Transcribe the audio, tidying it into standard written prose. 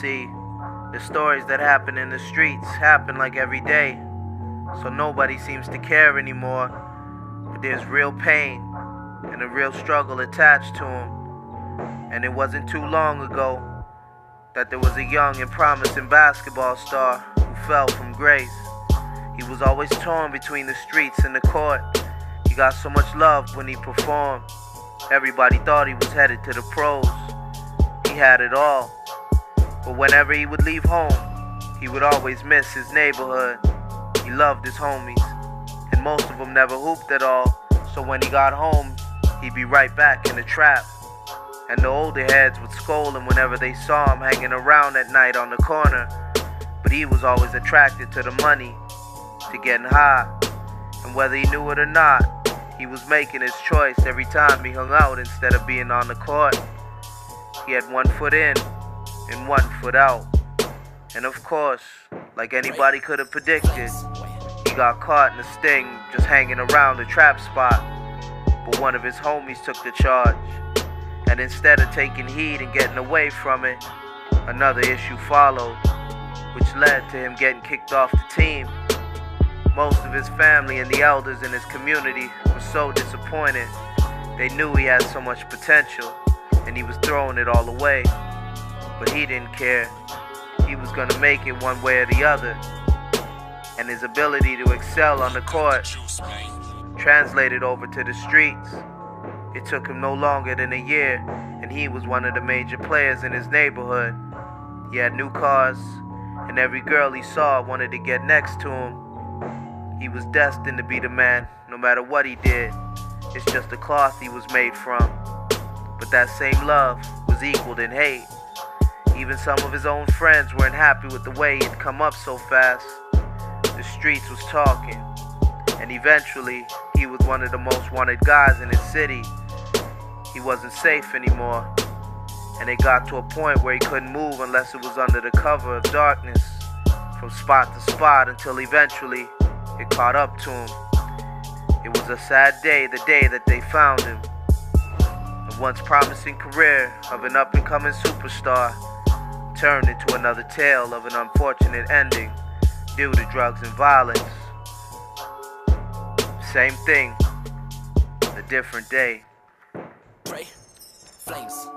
See, the stories that happen in the streets happen like every day, so nobody seems to care anymore. But there's real pain and a real struggle attached to him. And it wasn't too long ago that there was a young and promising basketball star who fell from grace. He was always torn between the streets and the court. He got so much love when he performed. Everybody thought he was headed to the pros. He had it all. But whenever he would leave home, he would always miss his neighborhood. He loved his homies, and most of them never hooped at all. So when he got home, he'd be right back in the trap. And the older heads would scold him whenever they saw him hanging around at night on the corner. But he was always attracted to the money, to getting high. And whether he knew it or not, he was making his choice every time he hung out instead of being on the court. He had one foot in and one foot out. And of course, like anybody could have predicted, he got caught in a sting just hanging around the trap spot. But one of his homies took the charge. And instead of taking heed and getting away from it, another issue followed, which led to him getting kicked off the team. Most of his family and the elders in his community were so disappointed. They knew he had so much potential, and he was throwing it all away. But he didn't care. He was gonna make it one way or the other. And his ability to excel on the court translated over to the streets. It took him no longer than a year, and he was one of the major players in his neighborhood. He had new cars, and every girl he saw wanted to get next to him. He was destined to be the man, no matter what he did. It's just the cloth he was made from. But that same love was equaled in hate. Even some of his own friends weren't happy with the way he'd come up so fast. The streets was talking, and eventually he was one of the most wanted guys in his city. He wasn't safe anymore, and it got to a point where he couldn't move unless it was under the cover of darkness, from spot to spot, until eventually it caught up to him. It was a sad day, the day that they found him. The once promising career of an up-and-coming superstar turned into another tale of an unfortunate ending due to drugs and violence. Same thing, a different day. Flames.